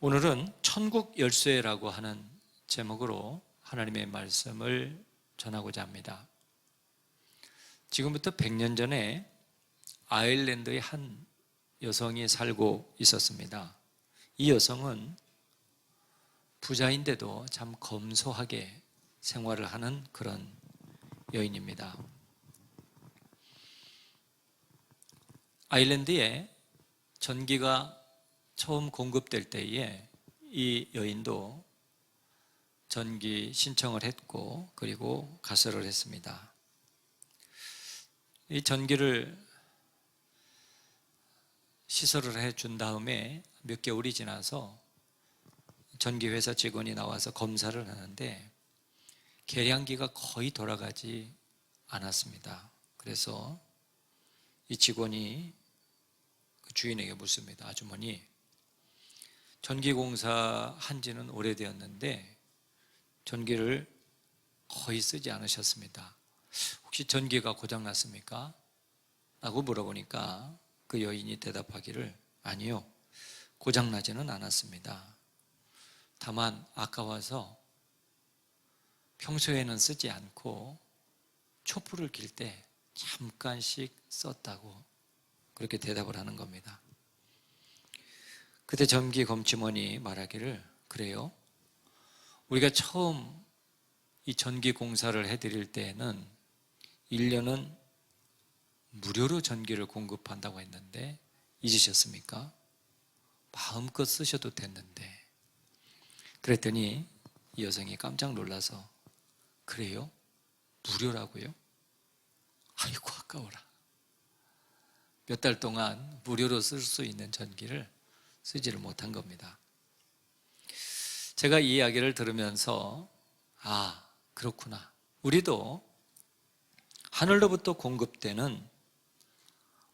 오늘은 천국 열쇠라고 하는 제목으로 하나님의 말씀을 전하고자 합니다. 지금부터 100년 전에 아일랜드의 한 여성이 살고 있었습니다. 이 여성은 부자인데도 참 검소하게 생활을 하는 그런 여인입니다. 아일랜드에 전기가 처음 공급될 때에 이 여인도 전기 신청을 했고 그리고 가설을 했습니다. 이 전기를 시설을 해준 다음에 몇 개월이 지나서 전기회사 직원이 나와서 검사를 하는데 계량기가 거의 돌아가지 않았습니다. 그래서 이 직원이 그 주인에게 묻습니다. 아주머니, 전기공사 한 지는 오래되었는데 전기를 거의 쓰지 않으셨습니다. 혹시 전기가 고장났습니까? 라고 물어보니까 그 여인이 대답하기를 아니요, 고장나지는 않았습니다. 다만 아까워서 평소에는 쓰지 않고 촛불을 킬 때 잠깐씩 썼다고 그렇게 대답을 하는 겁니다. 그때 전기 검침원이 말하기를 그래요? 우리가 처음 이 전기 공사를 해드릴 때에는 1년은 무료로 전기를 공급한다고 했는데 잊으셨습니까? 마음껏 쓰셔도 됐는데. 그랬더니 이 여성이 깜짝 놀라서 그래요? 무료라고요? 아이고 아까워라. 몇 달 동안 무료로 쓸 수 있는 전기를 쓰지를 못한 겁니다. 제가 이 이야기를 들으면서 그렇구나. 우리도 하늘로부터 공급되는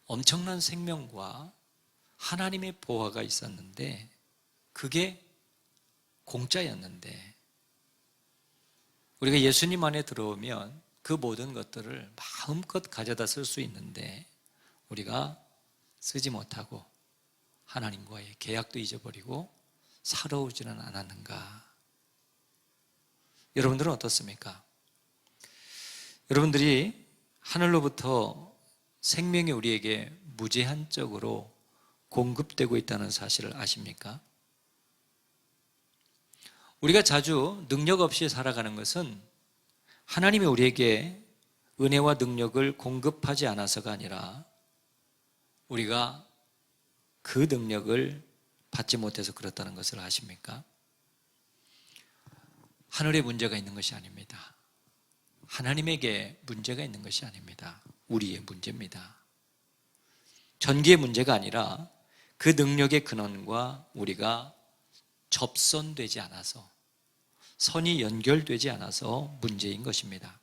엄청난 생명과 하나님의 보화가 있었는데 그게 공짜였는데 우리가 예수님 안에 들어오면 그 모든 것들을 마음껏 가져다 쓸 수 있는데 우리가 쓰지 못하고 하나님과의 계약도 잊어버리고 살아오지는 않았는가? 여러분들은 어떻습니까? 여러분들이 하늘로부터 생명이 우리에게 무제한적으로 공급되고 있다는 사실을 아십니까? 우리가 자주 능력 없이 살아가는 것은 하나님이 우리에게 은혜와 능력을 공급하지 않아서가 아니라 우리가 그 능력을 받지 못해서 그렇다는 것을 아십니까? 하늘에 문제가 있는 것이 아닙니다. 하나님에게 문제가 있는 것이 아닙니다. 우리의 문제입니다. 전기의 문제가 아니라 그 능력의 근원과 우리가 접선되지 않아서, 선이 연결되지 않아서 문제인 것입니다.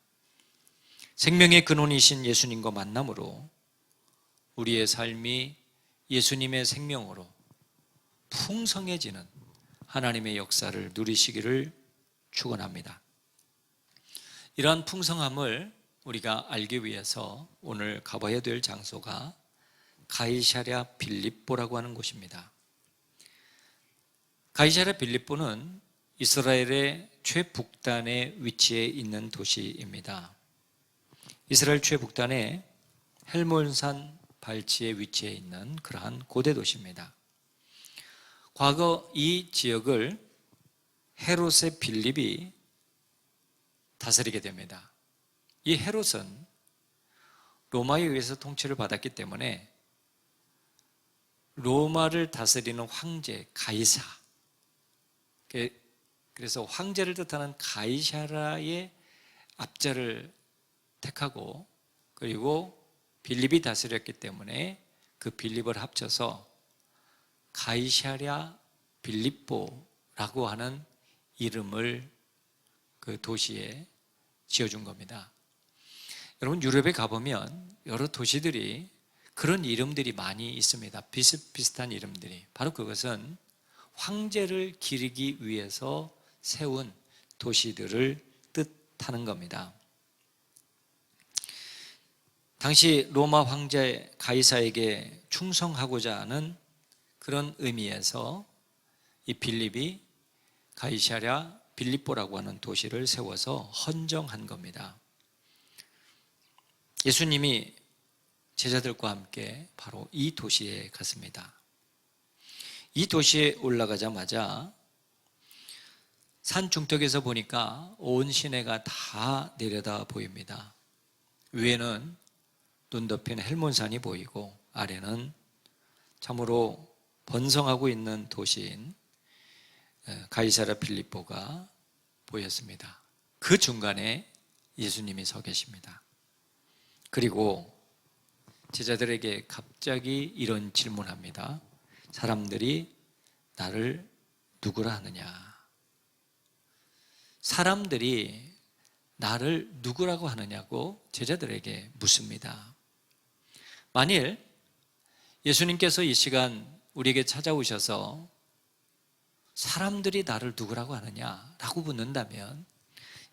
생명의 근원이신 예수님과 만남으로 우리의 삶이 예수님의 생명으로 풍성해지는 하나님의 역사를 누리시기를 축원합니다. 이러한 풍성함을 우리가 알기 위해서 오늘 가봐야 될 장소가 가이사랴 빌립보라고 하는 곳입니다. 가이사랴 빌립보는 이스라엘의 최북단에 위치해 있는 도시입니다. 이스라엘 최북단에 헬몬산 발치에 위치해 있는 그러한 고대 도시입니다. 과거 이 지역을 헤롯의 빌립이 다스리게 됩니다. 이 헤롯은 로마에 의해서 통치를 받았기 때문에 로마를 다스리는 황제 가이사, 그래서 황제를 뜻하는 가이사라의 앞자를 택하고 그리고 빌립이 다스렸기 때문에 그 빌립을 합쳐서 가이사랴 빌립보라고 하는 이름을 그 도시에 지어준 겁니다. 여러분 유럽에 가보면 여러 도시들이 그런 이름들이 많이 있습니다. 비슷비슷한 이름들이. 바로 그것은 황제를 기리기 위해서 세운 도시들을 뜻하는 겁니다. 당시 로마 황제 가이사에게 충성하고자 하는 그런 의미에서 이 빌립이 가이사랴 빌립보라고 하는 도시를 세워서 헌정한 겁니다. 예수님이 제자들과 함께 바로 이 도시에 갔습니다. 이 도시에 올라가자마자 산 중턱에서 보니까 온 시내가 다 내려다 보입니다. 위에는 눈 덮인 헬몬산이 보이고 아래는 참으로 번성하고 있는 도시인 가이사랴 빌립보가 보였습니다. 그 중간에 예수님이 서 계십니다. 그리고 제자들에게 갑자기 이런 질문합니다. 사람들이 나를 누구라 하느냐? 사람들이 나를 누구라고 하느냐고 제자들에게 묻습니다. 만일 예수님께서 이 시간 우리에게 찾아오셔서 사람들이 나를 누구라고 하느냐라고 묻는다면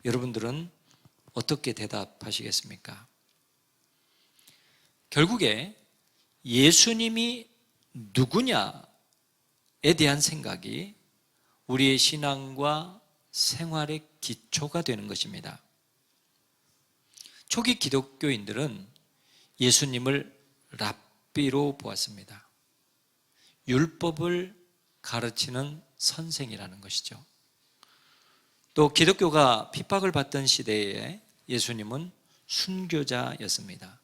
여러분들은 어떻게 대답하시겠습니까? 결국에 예수님이 누구냐에 대한 생각이 우리의 신앙과 생활의 기초가 되는 것입니다. 초기 기독교인들은 예수님을 랍비로 보았습니다. 율법을 가르치는 선생이라는 것이죠. 또 기독교가 핍박을 받던 시대에 예수님은 순교자였습니다.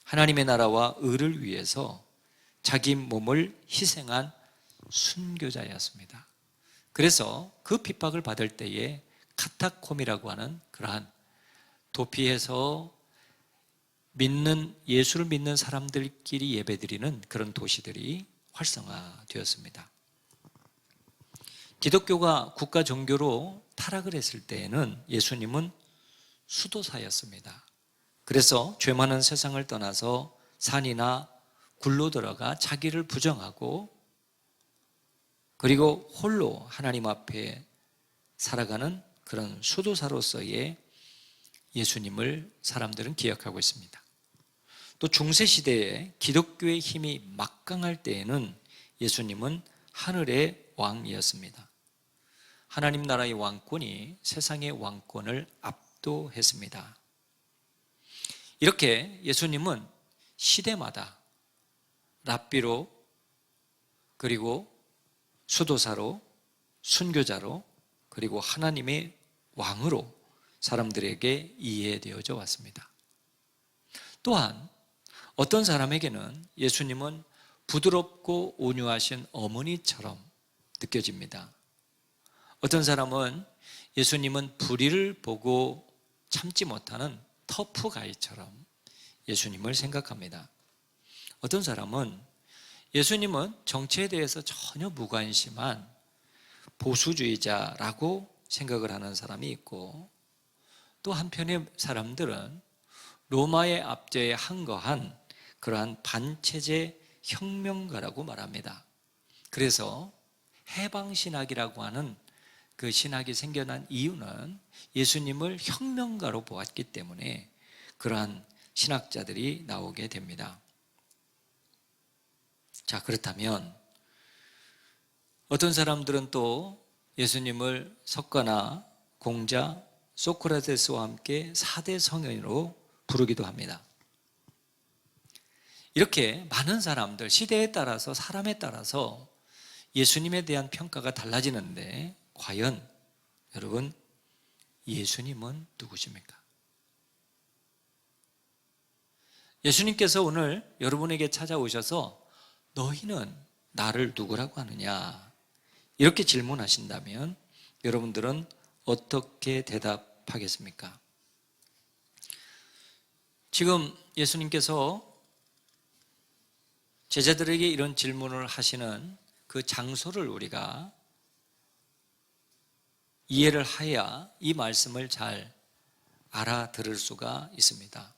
하나님의 나라와 의를 위해서 자기 몸을 희생한 순교자였습니다. 그래서 그 핍박을 받을 때에 카타콤이라고 하는 그러한 도피해서 예수를 믿는 사람들끼리 예배드리는 그런 도시들이 활성화되었습니다. 기독교가 국가 종교로 타락을 했을 때에는 예수님은 수도사였습니다. 그래서 죄 많은 세상을 떠나서 산이나 굴로 들어가 자기를 부정하고 그리고 홀로 하나님 앞에 살아가는 그런 수도사로서의 예수님을 사람들은 기억하고 있습니다. 또 중세시대에 기독교의 힘이 막강할 때에는 예수님은 하늘의 왕이었습니다. 하나님 나라의 왕권이 세상의 왕권을 압도했습니다. 이렇게 예수님은 시대마다 랍비로 그리고 수도사로 순교자로 그리고 하나님의 왕으로 사람들에게 이해되어져 왔습니다. 또한 어떤 사람에게는 예수님은 부드럽고 온유하신 어머니처럼 느껴집니다. 어떤 사람은 예수님은 불의를 보고 참지 못하는 터프가이처럼 예수님을 생각합니다. 어떤 사람은 예수님은 정치에 대해서 전혀 무관심한 보수주의자라고 생각을 하는 사람이 있고 또 한편의 사람들은 로마의 압제에 항거한 그러한 반체제 혁명가라고 말합니다. 그래서 해방신학이라고 하는 그 신학이 생겨난 이유는 예수님을 혁명가로 보았기 때문에 그러한 신학자들이 나오게 됩니다. 자, 그렇다면 어떤 사람들은 또 예수님을 석가나 공자, 소크라테스와 함께 4대 성인으로 부르기도 합니다. 이렇게 많은 사람들, 시대에 따라서 사람에 따라서 예수님에 대한 평가가 달라지는데 과연 여러분 예수님은 누구십니까? 예수님께서 오늘 여러분에게 찾아오셔서 너희는 나를 누구라고 하느냐 이렇게 질문하신다면 여러분들은 어떻게 대답하겠습니까? 지금 예수님께서 제자들에게 이런 질문을 하시는 그 장소를 우리가 이해를 해야 이 말씀을 잘 알아들을 수가 있습니다.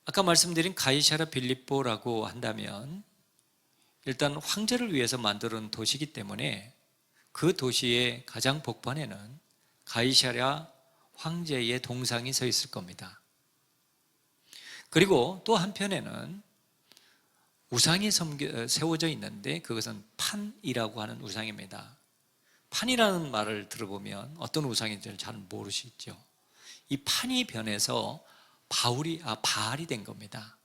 아까 말씀드린 가이사랴 빌립보라고 한다면 일단 황제를 위해서 만들어놓은 도시이기 때문에 그 도시의 가장 복판에는 가이사랴 황제의 동상이 서 있을 겁니다. 그리고 또 한편에는 우상이 세워져 있는데 그것은 판이라고 하는 우상입니다. 판이라는 말을 들어보면 어떤 우상인지를 잘 모르시죠. 이 판이 변해서 바알이 된 겁니다.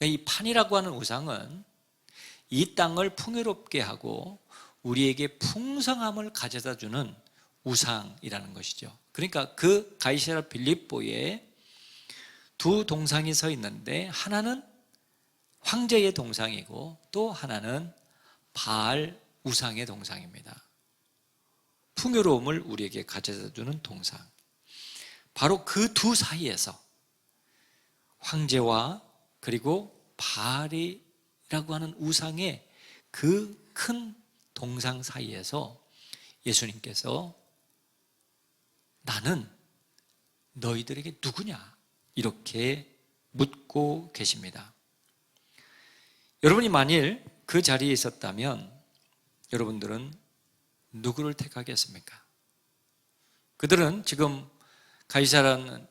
이 판이라고 하는 우상은 이 땅을 풍요롭게 하고 우리에게 풍성함을 가져다 주는 우상이라는 것이죠. 그러니까 그 가이사랴 빌립보에 두 동상이 서 있는데 하나는 황제의 동상이고 또 하나는 바알 우상의 동상입니다. 풍요로움을 우리에게 가져다 주는 동상. 바로 그 두 사이에서 황제와 그리고 바알이라고 하는 우상의 그 큰 동상 사이에서 예수님께서 나는 너희들에게 누구냐? 이렇게 묻고 계십니다. 여러분이 만일 그 자리에 있었다면 여러분들은 누구를 택하겠습니까? 그들은 지금 가이사는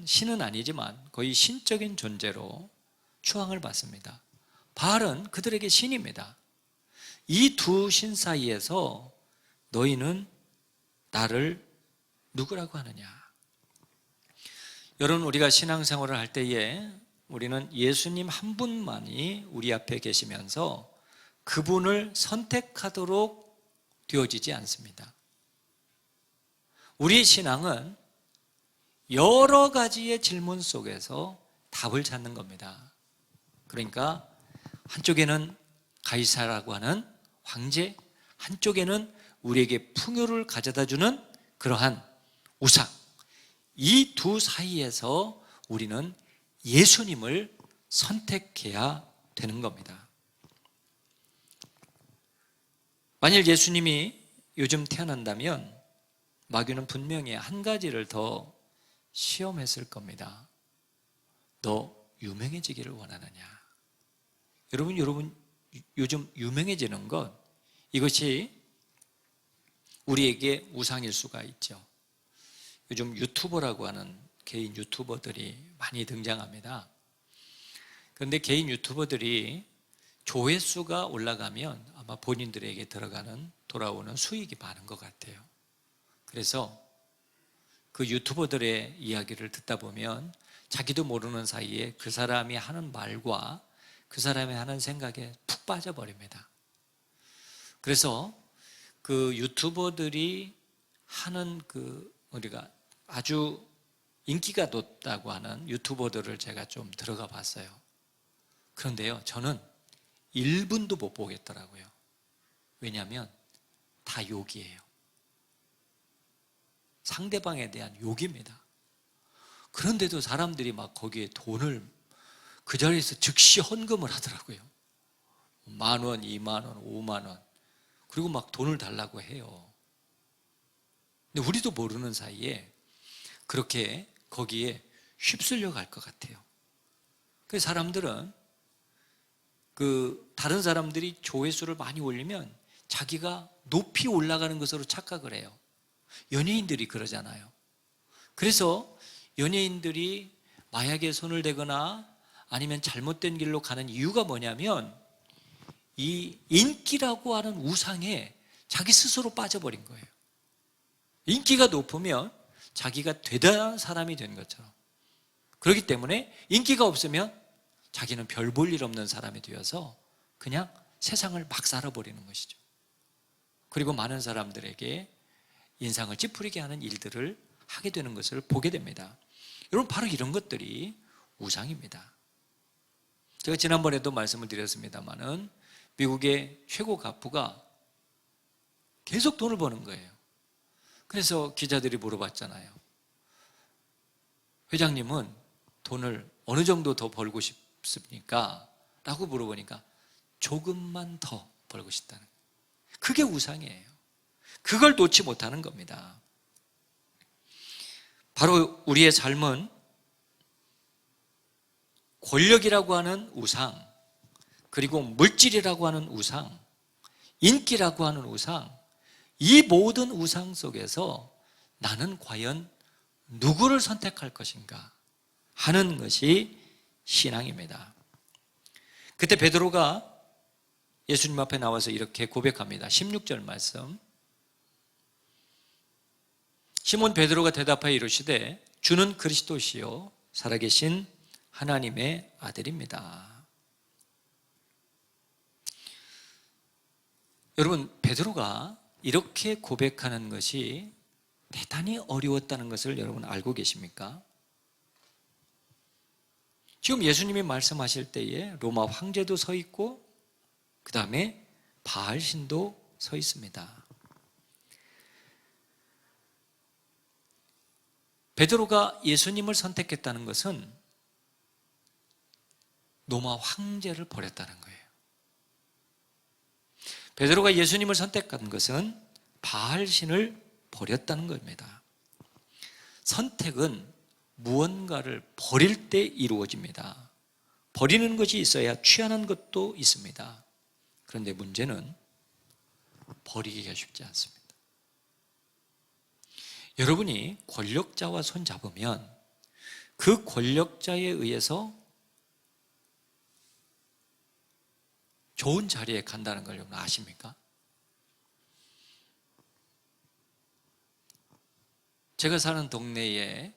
신은 아니지만 거의 신적인 존재로 추앙을 받습니다. 바알은 그들에게 신입니다. 이 두 신 사이에서 너희는 나를 누구라고 하느냐? 여러분, 우리가 신앙생활을 할 때에 우리는 예수님 한 분만이 우리 앞에 계시면서 그분을 선택하도록 되어지지 않습니다. 우리의 신앙은 여러 가지의 질문 속에서 답을 찾는 겁니다. 그러니까 한쪽에는 가이사라고 하는 황제, 한쪽에는 우리에게 풍요를 가져다주는 그러한 우상, 이 두 사이에서 우리는 예수님을 선택해야 되는 겁니다. 만일 예수님이 요즘 태어난다면 마귀는 분명히 한 가지를 더 시험했을 겁니다. 너 유명해지기를 원하느냐? 여러분 요즘 유명해지는 것, 이것이 우리에게 우상일 수가 있죠. 요즘 유튜버라고 하는 개인 유튜버들이 많이 등장합니다. 그런데 개인 유튜버들이 조회수가 올라가면 아마 본인들에게 돌아오는 수익이 많은 것 같아요. 그래서 그 유튜버들의 이야기를 듣다 보면 자기도 모르는 사이에 그 사람이 하는 말과 그 사람이 하는 생각에 푹 빠져버립니다. 그래서 그 유튜버들이 하는 우리가 아주 인기가 높다고 하는 유튜버들을 제가 좀 들어가 봤어요. 그런데요, 저는 1분도 못 보겠더라고요. 왜냐하면 다 욕이에요. 상대방에 대한 욕입니다. 그런데도 사람들이 막 거기에 돈을 그 자리에서 즉시 헌금을 하더라고요. 10,000원, 20,000원, 50,000원. 그리고 막 돈을 달라고 해요. 근데 우리도 모르는 사이에 그렇게 거기에 휩쓸려 갈 것 같아요. 그래서 사람들은 다른 사람들이 조회수를 많이 올리면 자기가 높이 올라가는 것으로 착각을 해요. 연예인들이 그러잖아요. 그래서 연예인들이 마약에 손을 대거나 아니면 잘못된 길로 가는 이유가 뭐냐면 이 인기라고 하는 우상에 자기 스스로 빠져버린 거예요. 인기가 높으면 자기가 대단한 사람이 된 것처럼, 그렇기 때문에 인기가 없으면 자기는 별 볼 일 없는 사람이 되어서 그냥 세상을 막 살아버리는 것이죠. 그리고 많은 사람들에게 인상을 찌푸리게 하는 일들을 하게 되는 것을 보게 됩니다. 여러분, 바로 이런 것들이 우상입니다. 제가 지난번에도 말씀을 드렸습니다마는 미국의 최고 가부가 계속 돈을 버는 거예요. 그래서 기자들이 물어봤잖아요. 회장님은 돈을 어느 정도 더 벌고 싶습니까? 라고 물어보니까 조금만 더 벌고 싶다는 거예요. 그게 우상이에요. 그걸 놓지 못하는 겁니다. 바로 우리의 삶은 권력이라고 하는 우상, 그리고 물질이라고 하는 우상, 인기라고 하는 우상, 이 모든 우상 속에서 나는 과연 누구를 선택할 것인가 하는 것이 신앙입니다. 그때 베드로가 예수님 앞에 나와서 이렇게 고백합니다. 16절 말씀. 시몬 베드로가 대답하여 이르시되 주는 그리스도시요 살아계신 하나님의 아들입니다. 여러분, 베드로가 이렇게 고백하는 것이 대단히 어려웠다는 것을 여러분 알고 계십니까? 지금 예수님이 말씀하실 때에 로마 황제도 서 있고 그 다음에 바알신도 서 있습니다. 베드로가 예수님을 선택했다는 것은 로마 황제를 버렸다는 거예요. 베드로가 예수님을 선택한 것은 바알신을 버렸다는 겁니다. 선택은 무언가를 버릴 때 이루어집니다. 버리는 것이 있어야 취하는 것도 있습니다. 그런데 문제는 버리기가 쉽지 않습니다. 여러분이 권력자와 손잡으면 그 권력자에 의해서 좋은 자리에 간다는 걸 여러분 아십니까? 제가 사는 동네에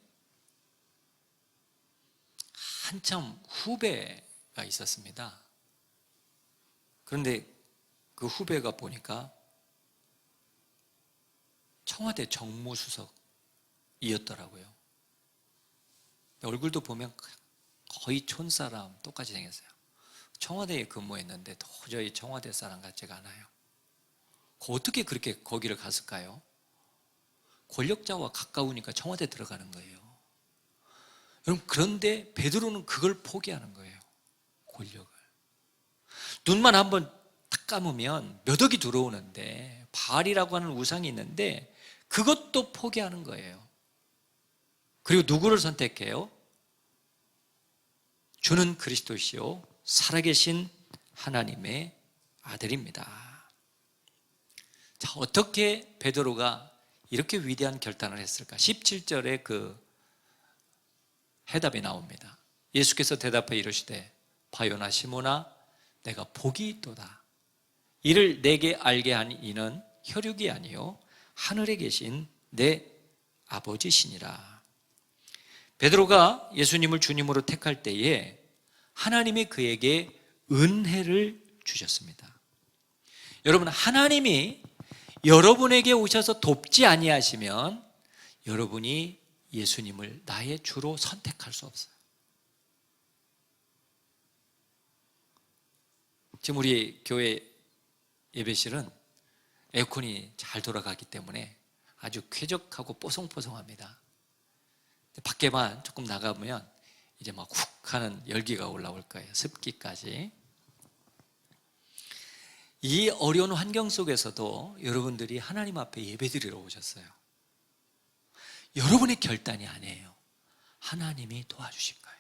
한참 후배가 있었습니다. 그런데 그 후배가 보니까 청와대 정무수석이었더라고요. 얼굴도 보면 거의 촌사람 똑같이 생겼어요. 청와대에 근무했는데 도저히 청와대 사람 같지가 않아요. 어떻게 그렇게 거기를 갔을까요? 권력자와 가까우니까 청와대 들어가는 거예요. 여러분, 그런데 베드로는 그걸 포기하는 거예요. 권력을. 눈만 한번 딱 감으면 몇 억이 들어오는데 바알이라고 하는 우상이 있는데 그것도 포기하는 거예요. 그리고 누구를 선택해요? 주는 그리스도시요 살아계신 하나님의 아들입니다. 자, 어떻게 베드로가 이렇게 위대한 결단을 했을까? 17절에 그 해답이 나옵니다. 예수께서 대답해 이르시되 바요나 시몬아 내가 복이 있도다. 이를 내게 알게 한 이는 혈육이 아니요 하늘에 계신 내 아버지시니라. 베드로가 예수님을 주님으로 택할 때에 하나님이 그에게 은혜를 주셨습니다. 여러분, 하나님이 여러분에게 오셔서 돕지 아니하시면 여러분이 예수님을 나의 주로 선택할 수 없어요. 지금 우리 교회 예배실은 에어컨이 잘 돌아가기 때문에 아주 쾌적하고 뽀송뽀송합니다. 밖에만 조금 나가보면 이제 막 훅 하는 열기가 올라올 거예요. 습기까지. 이 어려운 환경 속에서도 여러분들이 하나님 앞에 예배드리러 오셨어요. 여러분의 결단이 아니에요. 하나님이 도와주신 거예요.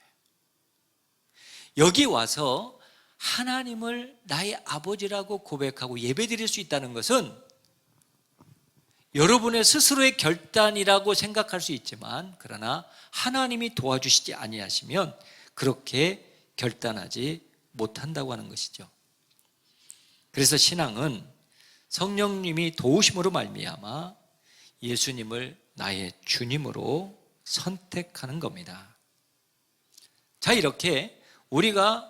여기 와서 하나님을 나의 아버지라고 고백하고 예배드릴 수 있다는 것은 여러분의 스스로의 결단이라고 생각할 수 있지만 그러나 하나님이 도와주시지 아니하시면 그렇게 결단하지 못한다고 하는 것이죠. 그래서 신앙은 성령님이 도우심으로 말미암아 예수님을 나의 주님으로 선택하는 겁니다. 자, 이렇게 우리가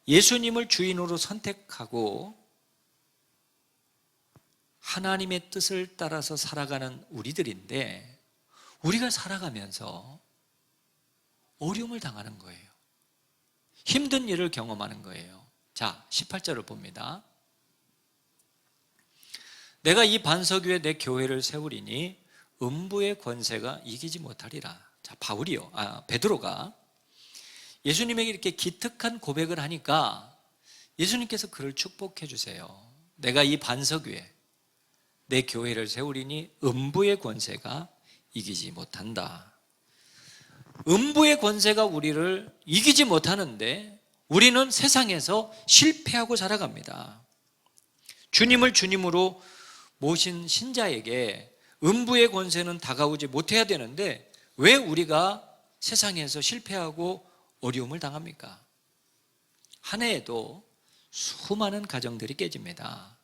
예수님을 주인으로 선택하고 하나님의 뜻을 따라서 살아가는 우리들인데 우리가 살아가면서 어려움을 당하는 거예요. 힘든 일을 경험하는 거예요. 자, 18절을 봅니다. 내가 이 반석 위에 내 교회를 세우리니 음부의 권세가 이기지 못하리라. 자, 베드로가 예수님에게 이렇게 기특한 고백을 하니까 예수님께서 그를 축복해 주세요. 내가 이 반석 위에 내 교회를 세우리니 음부의 권세가 이기지 못한다. 음부의 권세가 우리를 이기지 못하는데 우리는 세상에서 실패하고 살아갑니다. 주님을 주님으로 모신 신자에게 음부의 권세는 다가오지 못해야 되는데 왜 우리가 세상에서 실패하고 어려움을 당합니까? 한 해에도 수많은 가정들이 깨집니다.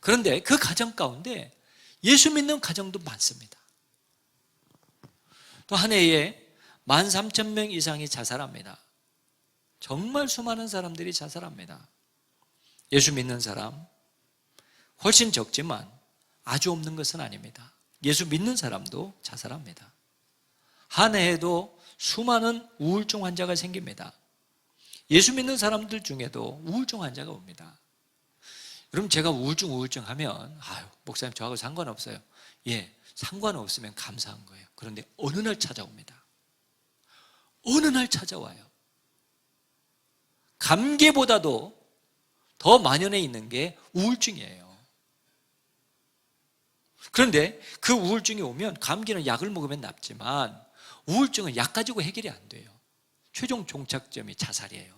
그런데 그 가정 가운데 예수 믿는 가정도 많습니다. 또 한 해에 13,000명 이상이 자살합니다. 정말 수많은 사람들이 자살합니다. 예수 믿는 사람 훨씬 적지만 아주 없는 것은 아닙니다. 예수 믿는 사람도 자살합니다. 한 해에도 수많은 우울증 환자가 생깁니다. 예수 믿는 사람들 중에도 우울증 환자가 옵니다. 여러분, 제가 우울증 하면 목사님 저하고 상관없어요. 예, 상관없으면 감사한 거예요. 그런데 어느 날 찾아옵니다. 어느 날 찾아와요. 감기보다도 더 만연해 있는 게 우울증이에요. 그런데 그 우울증이 오면, 감기는 약을 먹으면 낫지만 우울증은 약 가지고 해결이 안 돼요. 최종 종착점이 자살이에요.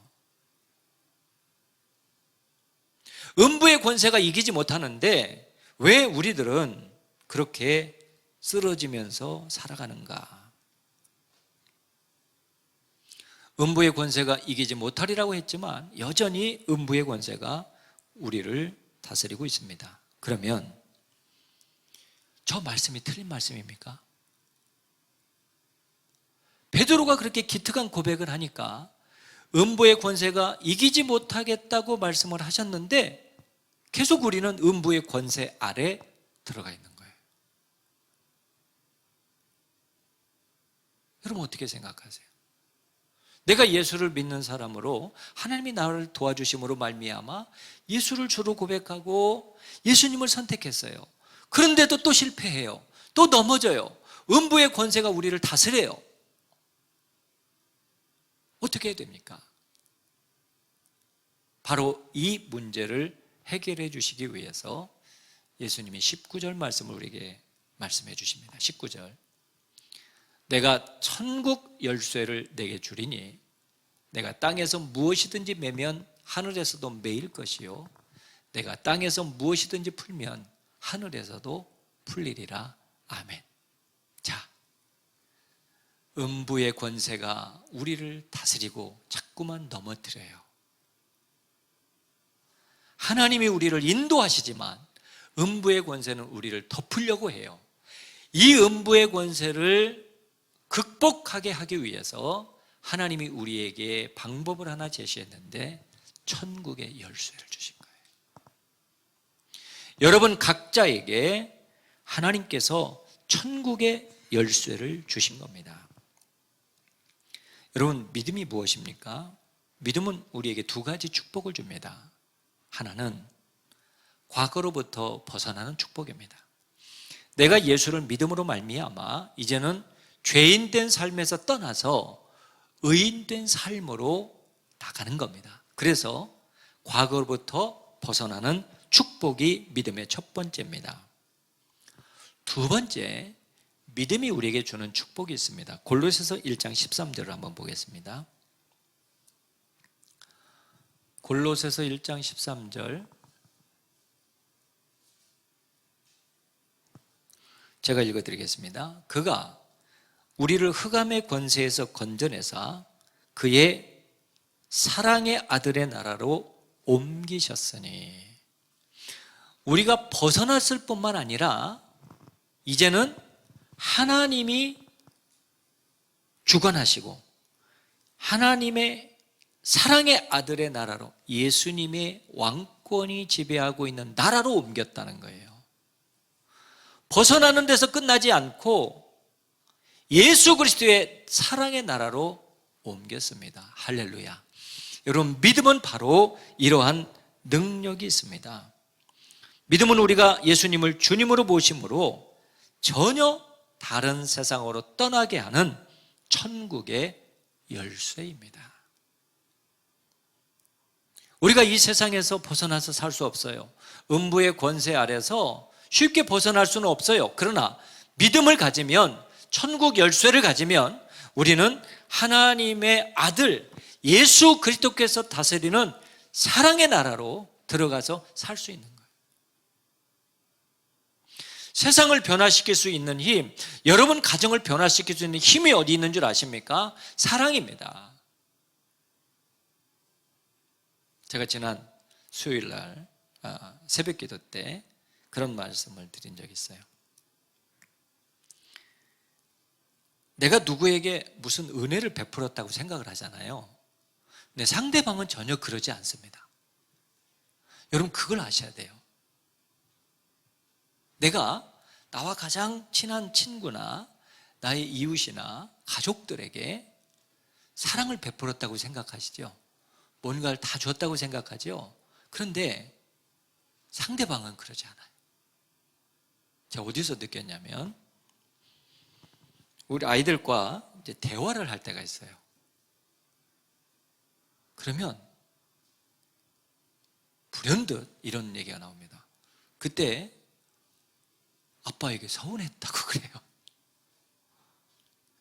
음부의 권세가 이기지 못하는데 왜 우리들은 그렇게 쓰러지면서 살아가는가? 음부의 권세가 이기지 못하리라고 했지만 여전히 음부의 권세가 우리를 다스리고 있습니다. 그러면 저 말씀이 틀린 말씀입니까? 베드로가 그렇게 기특한 고백을 하니까 음부의 권세가 이기지 못하겠다고 말씀을 하셨는데 계속 우리는 음부의 권세 아래 들어가 있는 거예요. 여러분, 어떻게 생각하세요? 내가 예수를 믿는 사람으로 하나님이 나를 도와주심으로 말미암아 예수를 주로 고백하고 예수님을 선택했어요. 그런데도 또 실패해요. 또 넘어져요. 음부의 권세가 우리를 다스려요. 어떻게 해야 됩니까? 바로 이 문제를 해결해 주시기 위해서 예수님이 19절 말씀을 우리에게 말씀해 주십니다. 19절. 내가 천국 열쇠를 내게 주리니 내가 땅에서 무엇이든지 매면 하늘에서도 매일 것이요 내가 땅에서 무엇이든지 풀면 하늘에서도 풀리리라. 아멘. 자, 음부의 권세가 우리를 다스리고 자꾸만 넘어뜨려요. 하나님이 우리를 인도하시지만 음부의 권세는 우리를 덮으려고 해요. 이 음부의 권세를 극복하게 하기 위해서 하나님이 우리에게 방법을 하나 제시했는데 천국의 열쇠를 주신 거예요. 여러분 각자에게 하나님께서 천국의 열쇠를 주신 겁니다. 여러분, 믿음이 무엇입니까? 믿음은 우리에게 두 가지 축복을 줍니다. 하나는 과거로부터 벗어나는 축복입니다. 내가 예수를 믿음으로 말미암아 이제는 죄인된 삶에서 떠나서 의인된 삶으로 나가는 겁니다. 그래서 과거로부터 벗어나는 축복이 믿음의 첫 번째입니다. 두 번째, 믿음이 우리에게 주는 축복이 있습니다. 골로새서 1장 13절을 한번 보겠습니다. 골로새서 1장 13절, 제가 읽어드리겠습니다. 그가 우리를 흑암의 권세에서 건져내사 그의 사랑의 아들의 나라로 옮기셨으니, 우리가 벗어났을 뿐만 아니라 이제는 하나님이 주관하시고 하나님의 사랑의 아들의 나라로, 예수님의 왕권이 지배하고 있는 나라로 옮겼다는 거예요. 벗어나는 데서 끝나지 않고 예수 그리스도의 사랑의 나라로 옮겼습니다. 할렐루야. 여러분, 믿음은 바로 이러한 능력이 있습니다. 믿음은 우리가 예수님을 주님으로 모심으로 전혀 다른 세상으로 떠나게 하는 천국의 열쇠입니다. 우리가 이 세상에서 벗어나서 살 수 없어요. 음부의 권세 아래서 쉽게 벗어날 수는 없어요. 그러나 믿음을 가지면, 천국 열쇠를 가지면 우리는 하나님의 아들 예수 그리스도께서 다스리는 사랑의 나라로 들어가서 살 수 있는 거예요. 세상을 변화시킬 수 있는 힘, 여러분 가정을 변화시킬 수 있는 힘이 어디 있는 줄 아십니까? 사랑입니다. 제가 지난 수요일 날 새벽 기도 때 그런 말씀을 드린 적이 있어요. 내가 누구에게 무슨 은혜를 베풀었다고 생각을 하잖아요. 근데 상대방은 전혀 그러지 않습니다. 여러분 그걸 아셔야 돼요. 내가 나와 가장 친한 친구나 나의 이웃이나 가족들에게 사랑을 베풀었다고 생각하시죠? 뭔가를 다 줬다고 생각하죠? 그런데 상대방은 그러지 않아요. 제가 어디서 느꼈냐면 우리 아이들과 이제 대화를 할 때가 있어요. 그러면 불현듯 이런 얘기가 나옵니다. 그때 아빠에게 서운했다고 그래요.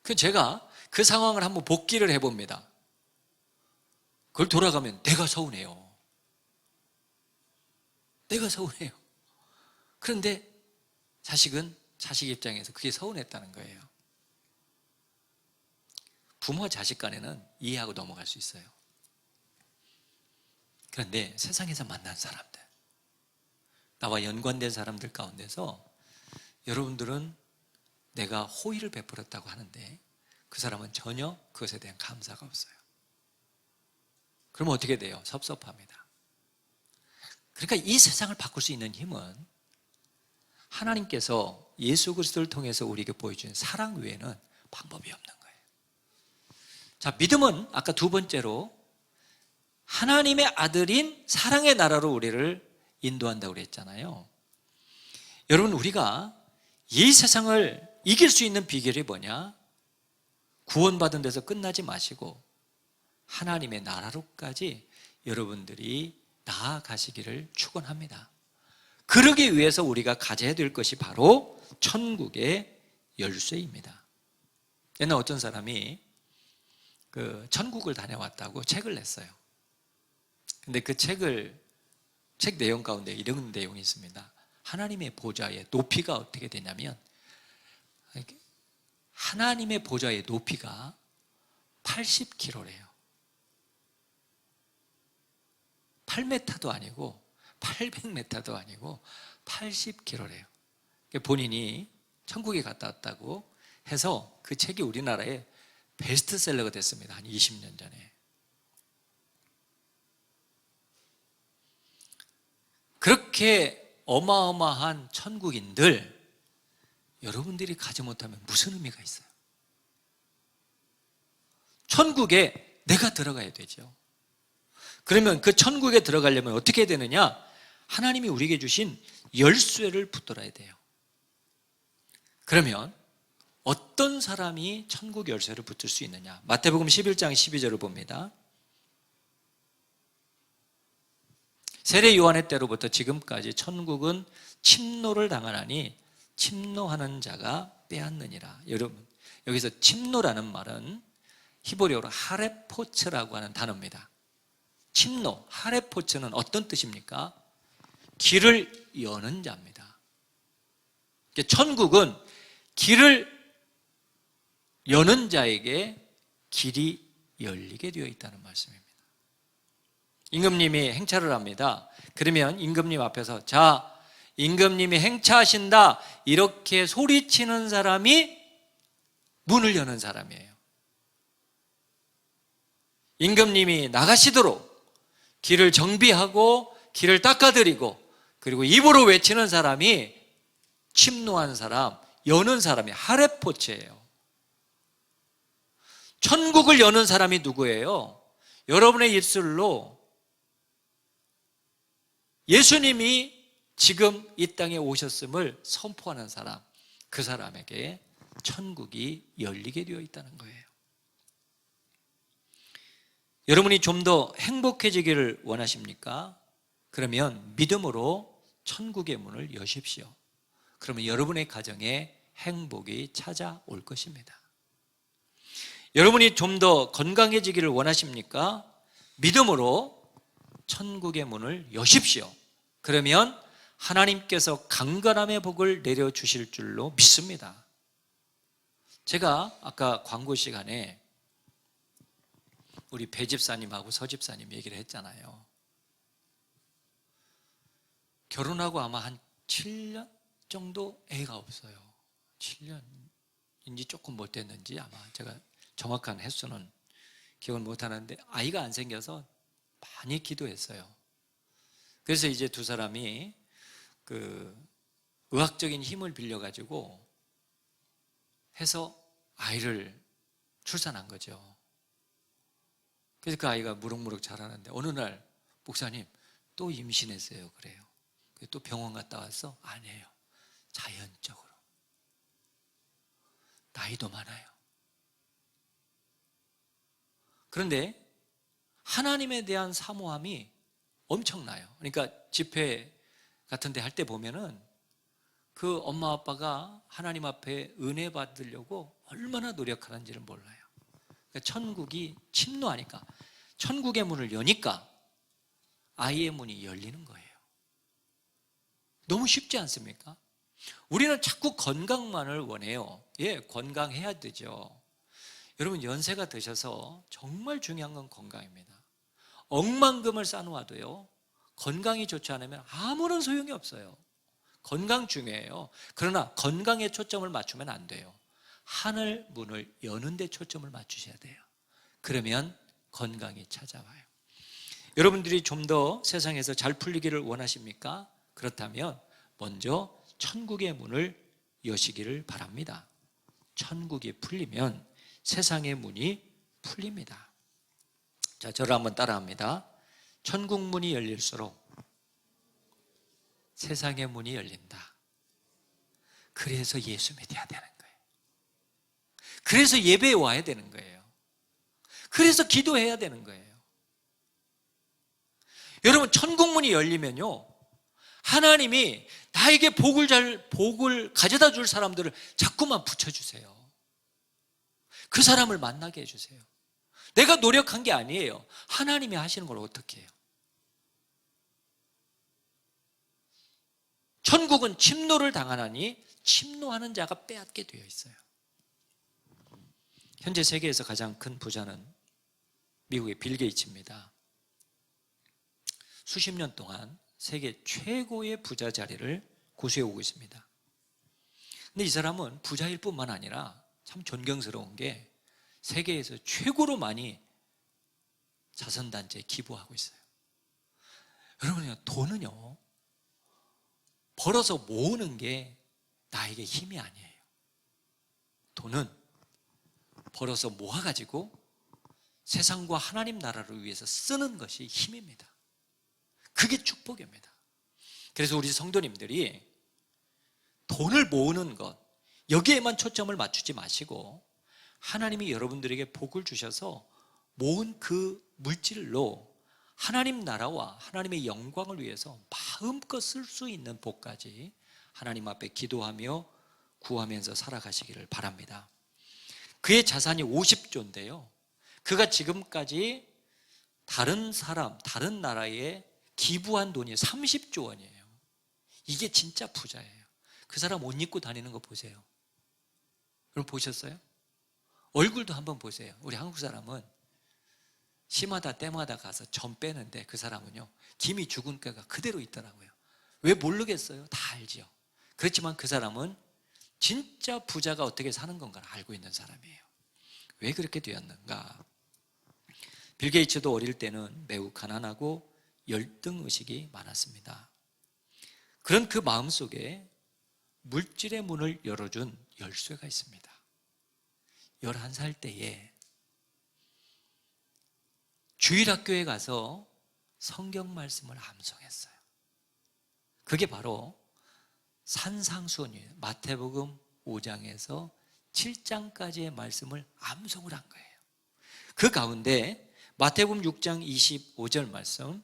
그래서 제가 그 상황을 한번 복기를 해봅니다. 그걸 돌아가면 내가 서운해요. 내가 서운해요. 그런데 자식은 자식 입장에서 그게 서운했다는 거예요. 부모와 자식 간에는 이해하고 넘어갈 수 있어요. 그런데 세상에서 만난 사람들, 나와 연관된 사람들 가운데서 여러분들은 내가 호의를 베풀었다고 하는데 그 사람은 전혀 그것에 대한 감사가 없어요. 그러면 어떻게 돼요? 섭섭합니다. 그러니까 이 세상을 바꿀 수 있는 힘은 하나님께서 예수 그리스도를 통해서 우리에게 보여주는 사랑 외에는 방법이 없는 거예요. 자, 믿음은 아까 두 번째로 하나님의 아들인 사랑의 나라로 우리를 인도한다고 그랬잖아요. 여러분 우리가 이 세상을 이길 수 있는 비결이 뭐냐? 구원받은 데서 끝나지 마시고 하나님의 나라로까지 여러분들이 나아가시기를 축원합니다. 그러기 위해서 우리가 가져야 될 것이 바로 천국의 열쇠입니다. 옛날 어떤 사람이 그 천국을 다녀왔다고 책을 냈어요. 근데 그 책 내용 가운데 이런 내용이 있습니다. 하나님의 보좌의 높이가 어떻게 되냐면 하나님의 보좌의 높이가 80km래요. 8m도 아니고 800m도 아니고 80km래요. 본인이 천국에 갔다 왔다고 해서 그 책이 우리나라에 베스트셀러가 됐습니다. 한 20년 전에. 그렇게 어마어마한 천국인들 여러분들이 가지 못하면 무슨 의미가 있어요? 천국에 내가 들어가야 되죠. 그러면 그 천국에 들어가려면 어떻게 해야 되느냐? 하나님이 우리에게 주신 열쇠를 붙들어야 돼요. 그러면 어떤 사람이 천국 열쇠를 붙들 수 있느냐? 마태복음 11장 12절을 봅니다. 세례 요한의 때로부터 지금까지 천국은 침노를 당하나니 침노하는 자가 빼앗느니라. 여러분 여기서 침노라는 말은 히브리어로 하레포츠라고 하는 단어입니다. 침노, 하레포츠는 어떤 뜻입니까? 길을 여는 자입니다. 천국은 길을 여는 자에게 길이 열리게 되어 있다는 말씀입니다. 임금님이 행차를 합니다. 그러면 임금님 앞에서 자, 임금님이 행차하신다 이렇게 소리치는 사람이 문을 여는 사람이에요. 임금님이 나가시도록 길을 정비하고 길을 닦아드리고 그리고 입으로 외치는 사람이 침노한 사람, 여는 사람이 하레포츠예요. 천국을 여는 사람이 누구예요? 여러분의 입술로 예수님이 지금 이 땅에 오셨음을 선포하는 사람, 그 사람에게 천국이 열리게 되어 있다는 거예요. 여러분이 좀 더 행복해지기를 원하십니까? 그러면 믿음으로 천국의 문을 여십시오. 그러면 여러분의 가정에 행복이 찾아올 것입니다. 여러분이 좀 더 건강해지기를 원하십니까? 믿음으로 천국의 문을 여십시오. 그러면 하나님께서 강건함의 복을 내려주실 줄로 믿습니다. 제가 아까 광고 시간에 우리 배 집사님하고 서 집사님 얘기를 했잖아요. 결혼하고 아마 한 7년 정도 애가 없어요. 7년인지 조금 못 됐는지, 아마 제가 정확한 횟수는 기억을 못 하는데 아이가 안 생겨서 많이 기도했어요. 그래서 이제 두 사람이 그 의학적인 힘을 빌려가지고 해서 아이를 출산한 거죠. 그래서 그 아이가 무럭무럭 자라는데 어느 날 목사님 또 임신했어요. 그래요. 또 병원 갔다 와서 아니에요. 자연적으로. 나이도 많아요. 그런데 하나님에 대한 사모함이 엄청나요. 그러니까 집회 같은 데 할 때 보면은 그 엄마 아빠가 하나님 앞에 은혜 받으려고 얼마나 노력하는지를 몰라요. 그러니까 천국이 침노하니까, 천국의 문을 여니까 아이의 문이 열리는 거예요. 너무 쉽지 않습니까? 우리는 자꾸 건강만을 원해요. 예, 건강해야 되죠. 여러분, 연세가 드셔서 정말 중요한 건 건강입니다. 억만금을 쌓아놓아도요, 건강이 좋지 않으면 아무런 소용이 없어요. 건강 중요해요. 그러나 건강에 초점을 맞추면 안 돼요. 하늘 문을 여는 데 초점을 맞추셔야 돼요. 그러면 건강이 찾아와요. 여러분들이 좀 더 세상에서 잘 풀리기를 원하십니까? 그렇다면 먼저 천국의 문을 여시기를 바랍니다. 천국이 풀리면 세상의 문이 풀립니다. 자, 저를 한번 따라합니다. 천국 문이 열릴수록 세상의 문이 열린다. 그래서 예수 믿어야 되는 거예요. 그래서 예배에 와야 되는 거예요. 그래서 기도해야 되는 거예요. 여러분, 천국 문이 열리면요, 하나님이 나에게 복을 가져다 줄 사람들을 자꾸만 붙여주세요. 그 사람을 만나게 해주세요. 내가 노력한 게 아니에요. 하나님이 하시는 걸 어떻게 해요? 천국은 침노를 당하나니 침노하는 자가 빼앗게 되어 있어요. 현재 세계에서 가장 큰 부자는 미국의 빌 게이츠입니다. 수십 년 동안 세계 최고의 부자 자리를 고수해 오고 있습니다. 근데 이 사람은 부자일 뿐만 아니라 참 존경스러운 게 세계에서 최고로 많이 자선단체에 기부하고 있어요. 여러분, 돈은요, 벌어서 모으는 게 나에게 힘이 아니에요. 돈은 벌어서 모아가지고 세상과 하나님 나라를 위해서 쓰는 것이 힘입니다. 그게 축복입니다. 그래서 우리 성도님들이 돈을 모으는 것, 여기에만 초점을 맞추지 마시고 하나님이 여러분들에게 복을 주셔서 모은 그 물질로 하나님 나라와 하나님의 영광을 위해서 마음껏 쓸 수 있는 복까지 하나님 앞에 기도하며 구하면서 살아가시기를 바랍니다. 그의 자산이 50조인데요, 그가 지금까지 다른 사람, 다른 나라에 기부한 돈이 30조 원이에요. 이게 진짜 부자예요. 그 사람 옷 입고 다니는 거 보세요. 여러분 보셨어요? 얼굴도 한번 보세요. 우리 한국 사람은 시마다 때마다 가서 점 빼는데 그 사람은요, 김이 죽은 뼈가 그대로 있더라고요. 왜 모르겠어요? 다 알죠. 그렇지만 그 사람은 진짜 부자가 어떻게 사는 건가를 알고 있는 사람이에요. 왜 그렇게 되었는가? 빌 게이츠도 어릴 때는 매우 가난하고 열등의식이 많았습니다. 그런 그 마음속에 물질의 문을 열어준 열쇠가 있습니다. 11살 때에 주일학교에 가서 성경 말씀을 암송했어요. 그게 바로 산상수훈이에요. 마태복음 5장에서 7장까지의 말씀을 암송을 한 거예요. 그 가운데 마태복음 6장 25절 말씀,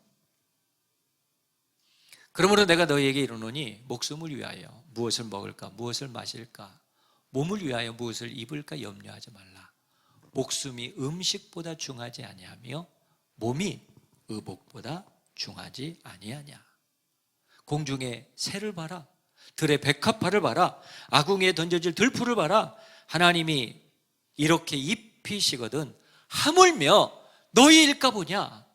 그러므로 내가 너희에게 이르노니 목숨을 위하여 무엇을 먹을까 무엇을 마실까, 몸을 위하여 무엇을 입을까 염려하지 말라. 목숨이 음식보다 중하지 아니하며 몸이 의복보다 중하지 아니하냐. 공중의 새를 봐라, 들의 백합화를 봐라, 아궁이에 던져질 들풀을 봐라. 하나님이 이렇게 입히시거든 하물며 너희일까 보냐.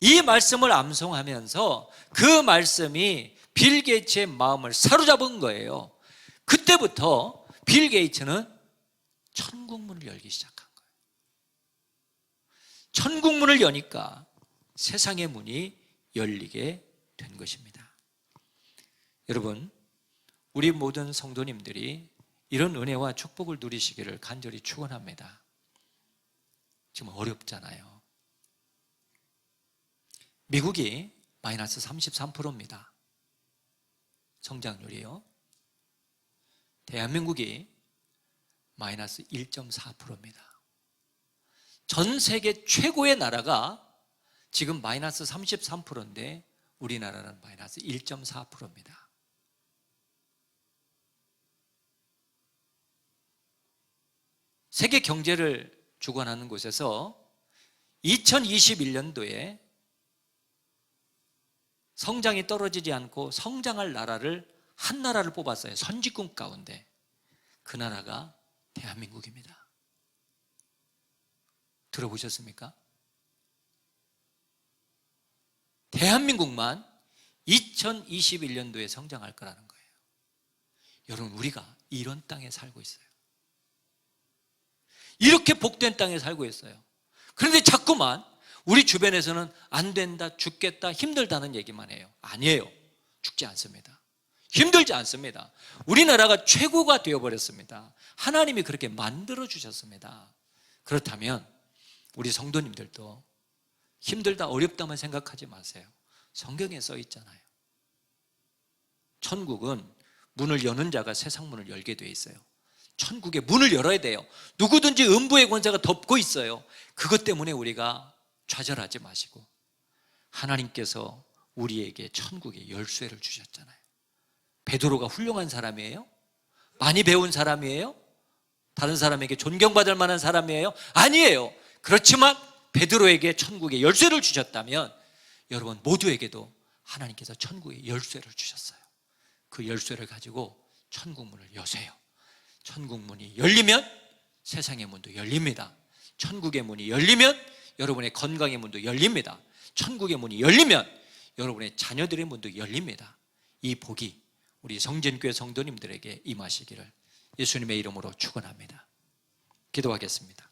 이 말씀을 암송하면서 그 말씀이 빌 게이츠의 마음을 사로잡은 거예요. 그때부터 빌 게이츠는 천국문을 열기 시작한 거예요. 천국문을 여니까 세상의 문이 열리게 된 것입니다. 여러분, 우리 모든 성도님들이 이런 은혜와 축복을 누리시기를 간절히 축원합니다. 지금 어렵잖아요. 미국이 마이너스 33%입니다. 성장률이요. 대한민국이 마이너스 1.4%입니다. 전 세계 최고의 나라가 지금 마이너스 33%인데 우리나라는 마이너스 1.4%입니다. 세계 경제를 주관하는 곳에서 2021년도에 성장이 떨어지지 않고 성장할 나라를 한 나라를 뽑았어요. 선진국 가운데. 그 나라가 대한민국입니다. 들어보셨습니까? 대한민국만 2021년도에 성장할 거라는 거예요. 여러분, 우리가 이런 땅에 살고 있어요. 이렇게 복된 땅에 살고 있어요. 그런데 자꾸만 우리 주변에서는 안 된다, 죽겠다, 힘들다는 얘기만 해요. 아니에요. 죽지 않습니다. 힘들지 않습니다. 우리나라가 최고가 되어버렸습니다. 하나님이 그렇게 만들어 주셨습니다. 그렇다면 우리 성도님들도 힘들다, 어렵다만 생각하지 마세요. 성경에 써 있잖아요. 천국은 문을 여는 자가 세상 문을 열게 돼 있어요. 천국의 문을 열어야 돼요. 누구든지 음부의 권세가 덮고 있어요. 그것 때문에 우리가 좌절하지 마시고 하나님께서 우리에게 천국의 열쇠를 주셨잖아요. 베드로가 훌륭한 사람이에요? 많이 배운 사람이에요? 다른 사람에게 존경받을 만한 사람이에요? 아니에요. 그렇지만 베드로에게 천국의 열쇠를 주셨다면 여러분 모두에게도 하나님께서 천국의 열쇠를 주셨어요. 그 열쇠를 가지고 천국 문을 여세요. 천국 문이 열리면 세상의 문도 열립니다. 천국의 문이 열리면 여러분의 건강의 문도 열립니다. 천국의 문이 열리면 여러분의 자녀들의 문도 열립니다. 이 복이 우리 성전교회 성도님들에게 임하시기를 예수님의 이름으로 축원합니다. 기도하겠습니다.